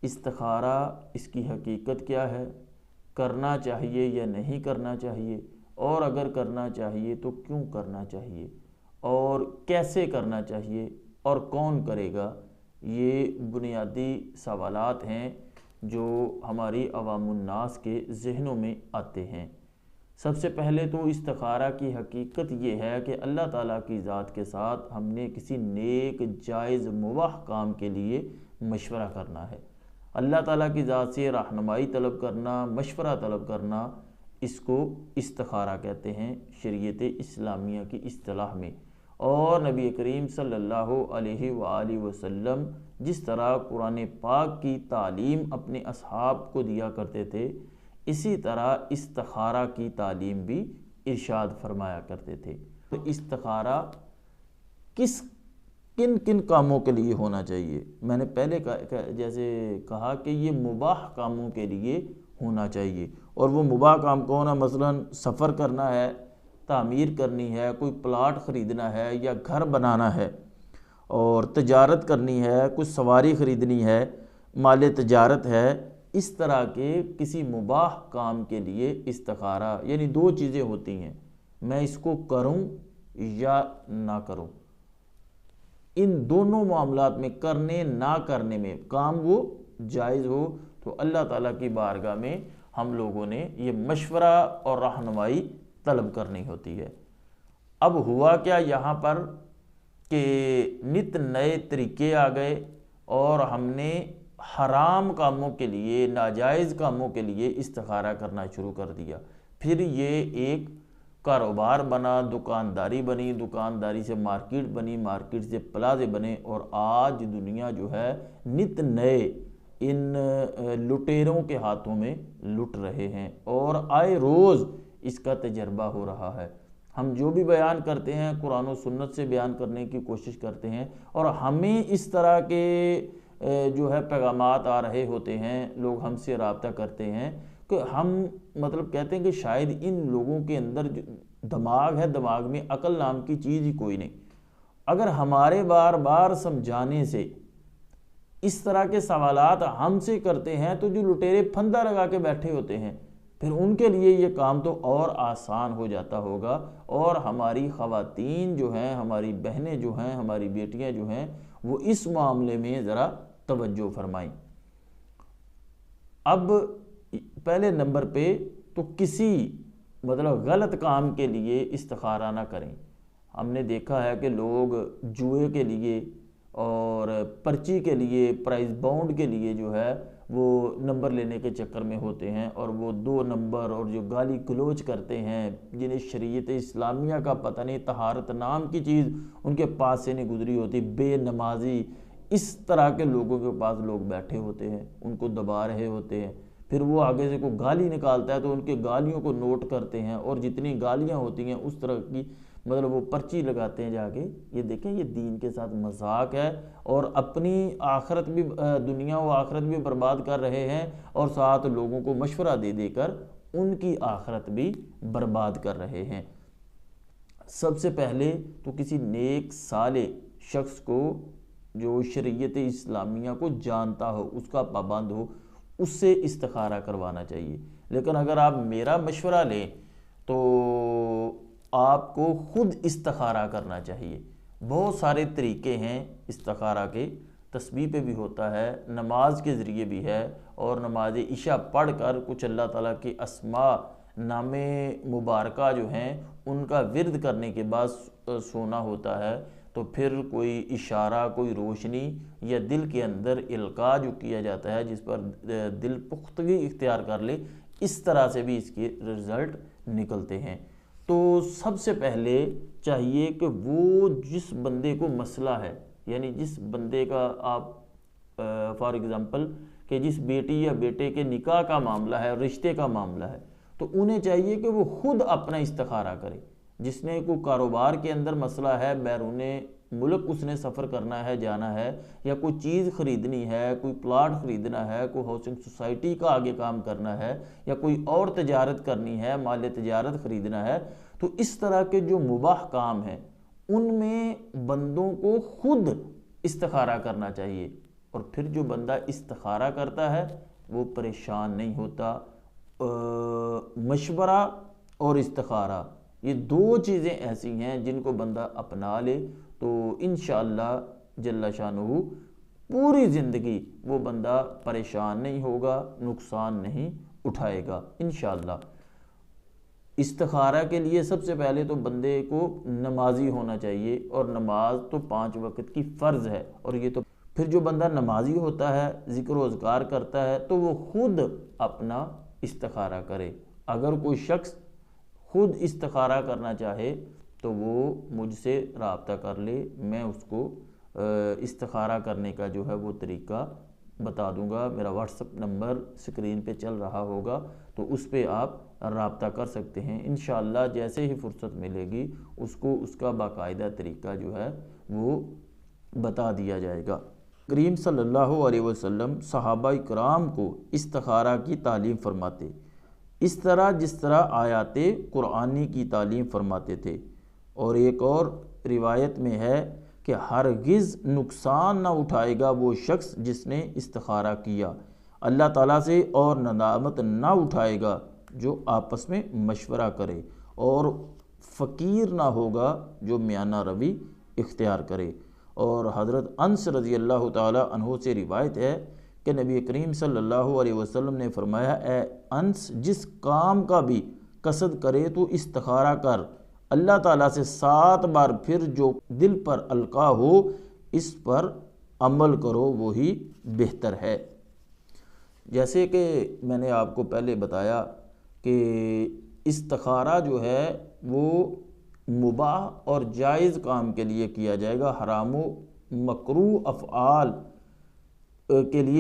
استخارہ اس کی حقیقت کیا ہے، کرنا چاہیے یا نہیں کرنا چاہیے، اور اگر کرنا چاہیے تو کیوں کرنا چاہیے، اور کیسے کرنا چاہیے، اور کون کرے گا۔ یہ بنیادی سوالات ہیں جو ہماری عوام الناس کے ذہنوں میں آتے ہیں۔ سب سے پہلے تو استخارہ کی حقیقت یہ ہے کہ اللہ تعالیٰ کی ذات کے ساتھ ہم نے کسی نیک جائز مباح کام کے لیے مشورہ کرنا ہے۔ اللہ تعالیٰ کی ذات سے رہنمائی طلب کرنا، مشورہ طلب کرنا، اس کو استخارہ کہتے ہیں شریعت اسلامیہ کی اصطلاح میں۔ اور نبی کریم صلی اللہ علیہ وآلہ وسلم جس طرح قرآن پاک کی تعلیم اپنے اصحاب کو دیا کرتے تھے، اسی طرح استخارہ کی تعلیم بھی ارشاد فرمایا کرتے تھے۔ تو استخارہ کن کن کاموں کے لیے ہونا چاہیے؟ میں نے پہلے جیسے کہا کہ یہ مباح کاموں کے لیے ہونا چاہیے، اور وہ مباح کام کون ہے؟ مثلا سفر کرنا ہے، تعمیر کرنی ہے، کوئی پلاٹ خریدنا ہے یا گھر بنانا ہے، اور تجارت کرنی ہے، کچھ سواری خریدنی ہے، مال تجارت ہے۔ اس طرح کے کسی مباح کام کے لیے استخارہ، یعنی دو چیزیں ہوتی ہیں، میں اس کو کروں یا نہ کروں۔ ان دونوں معاملات میں، کرنے نہ کرنے میں، کام وہ جائز ہو تو اللہ تعالیٰ کی بارگاہ میں ہم لوگوں نے یہ مشورہ اور رہنمائی طلب کرنی ہوتی ہے۔ اب ہوا کیا یہاں پر کہ نت نئے طریقے آ گئے، اور ہم نے حرام کاموں کے لیے، ناجائز کاموں کے لیے استخارہ کرنا شروع کر دیا۔ پھر یہ ایک کاروبار بنا، دکانداری بنی، دکانداری سے مارکیٹ بنی، مارکیٹ سے پلازے بنے، اور آج دنیا جو ہے نت نئے ان لٹیروں کے ہاتھوں میں لٹ رہے ہیں، اور آئے روز اس کا تجربہ ہو رہا ہے۔ ہم جو بھی بیان کرتے ہیں قرآن و سنت سے بیان کرنے کی کوشش کرتے ہیں، اور ہمیں اس طرح کے جو ہے پیغامات آ رہے ہوتے ہیں، لوگ ہم سے رابطہ کرتے ہیں کہ ہم مطلب کہتے ہیں کہ شاید ان لوگوں کے اندر جو دماغ ہے، دماغ میں عقل نام کی چیز ہی کوئی نہیں۔ اگر ہمارے بار بار سمجھانے سے اس طرح کے سوالات ہم سے کرتے ہیں تو جو لٹیرے پھندہ لگا کے بیٹھے ہوتے ہیں، پھر ان کے لیے یہ کام تو اور آسان ہو جاتا ہوگا، اور ہماری خواتین جو ہیں، ہماری بہنیں جو ہیں، ہماری بیٹیاں جو ہیں، وہ اس معاملے میں ذرا توجہ فرمائیں۔ اب پہلے نمبر پہ تو کسی مطلب غلط کام کے لیے استخارہ نہ کریں۔ ہم نے دیکھا ہے کہ لوگ جوئے کے لیے اور پرچی کے لیے، پرائز باؤنڈ کے لیے جو ہے وہ نمبر لینے کے چکر میں ہوتے ہیں، اور وہ 2 نمبر اور جو گالی گلوچ کرتے ہیں، جنہیں شریعت اسلامیہ کا پتہ نہیں، طہارت نام کی چیز ان کے پاس سے نہیں گزری ہوتی، بے نمازی، اس طرح کے لوگوں کے پاس لوگ بیٹھے ہوتے ہیں، ان کو دبا رہے ہوتے ہیں۔ پھر وہ آگے سے کوئی گالی نکالتا ہے تو ان کے گالیوں کو نوٹ کرتے ہیں، اور جتنی گالیاں ہوتی ہیں اس طرح کی مطلب وہ پرچی لگاتے ہیں جا کے۔ یہ دیکھیں، یہ دین کے ساتھ مذاق ہے، اور اپنی آخرت بھی، دنیا و آخرت بھی برباد کر رہے ہیں، اور ساتھ لوگوں کو مشورہ دے دے کر ان کی آخرت بھی برباد کر رہے ہیں۔ سب سے پہلے تو کسی نیک صالح شخص کو جو شریعت اسلامیہ کو جانتا ہو، اس کا پابند ہو، اس سے استخارہ کروانا چاہیے۔ لیکن اگر آپ میرا مشورہ لیں تو آپ کو خود استخارہ کرنا چاہیے۔ بہت سارے طریقے ہیں استخارہ کے، تسبیح پہ بھی ہوتا ہے، نماز کے ذریعے بھی ہے، اور نماز عشاء پڑھ کر کچھ اللہ تعالیٰ کے اسماء نام مبارکہ جو ہیں ان کا ورد کرنے کے بعد سونا ہوتا ہے، تو پھر کوئی اشارہ، کوئی روشنی یا دل کے اندر القاء جو کیا جاتا ہے، جس پر دل پختگی اختیار کر لے، اس طرح سے بھی اس کے رزلٹ نکلتے ہیں۔ تو سب سے پہلے چاہیے کہ وہ جس بندے کو مسئلہ ہے، یعنی جس بندے کا آپ فار ایگزامپل کہ جس بیٹی یا بیٹے کے نکاح کا معاملہ ہے، رشتے کا معاملہ ہے، تو انہیں چاہیے کہ وہ خود اپنا استخارہ کرے۔ جس نے کوئی کاروبار کے اندر مسئلہ ہے، بیرون ملک اس نے سفر کرنا ہے، جانا ہے، یا کوئی چیز خریدنی ہے، کوئی پلاٹ خریدنا ہے، کوئی ہاؤسنگ سوسائٹی کا آگے کام کرنا ہے، یا کوئی اور تجارت کرنی ہے، مال تجارت خریدنا ہے، تو اس طرح کے جو مباح کام ہیں ان میں بندوں کو خود استخارہ کرنا چاہیے۔ اور پھر جو بندہ استخارہ کرتا ہے وہ پریشان نہیں ہوتا۔ مشورہ اور استخارہ یہ دو چیزیں ایسی ہیں جن کو بندہ اپنا لے تو انشاءاللہ جل شانہ پوری زندگی وہ بندہ پریشان نہیں ہوگا، نقصان نہیں اٹھائے گا انشاءاللہ۔ استخارہ کے لیے سب سے پہلے تو بندے کو نمازی ہونا چاہیے، اور نماز تو 5 وقت کی فرض ہے، اور یہ تو پھر جو بندہ نمازی ہوتا ہے، ذکر و اذکار کرتا ہے، تو وہ خود اپنا استخارہ کرے۔ اگر کوئی شخص خود استخارہ کرنا چاہے تو وہ مجھ سے رابطہ کر لے، میں اس کو استخارہ کرنے کا جو ہے وہ طریقہ بتا دوں گا۔ میرا واٹس ایپ نمبر سکرین پہ چل رہا ہوگا، تو اس پہ آپ رابطہ کر سکتے ہیں انشاءاللہ۔ جیسے ہی فرصت ملے گی اس کو اس کا باقاعدہ طریقہ جو ہے وہ بتا دیا جائے گا۔ کریم صلی اللہ علیہ وسلم صحابہ کرام کو استخارہ کی تعلیم فرماتے، اس طرح آیات قرآنی کی تعلیم فرماتے تھے۔ اور ایک اور روایت میں ہے کہ ہرگز نقصان نہ اٹھائے گا وہ شخص جس نے استخارہ کیا اللہ تعالیٰ سے، اور ندامت نہ اٹھائے گا جو آپس میں مشورہ کرے، اور فقیر نہ ہوگا جو میانہ روی اختیار کرے۔ اور حضرت انس رضی اللہ تعالیٰ عنہ سے روایت ہے کہ نبی کریم صلی اللہ علیہ وسلم نے فرمایا، اے انس، جس کام کا بھی قصد کرے تو استخارہ کر اللہ تعالیٰ سے 7 بار، پھر جو دل پر القا ہو اس پر عمل کرو، وہی بہتر ہے۔ جیسے کہ میں نے آپ کو پہلے بتایا کہ استخارہ جو ہے وہ مباح اور جائز کام کے لیے کیا جائے گا، حرام و مکروہ افعال کے لیے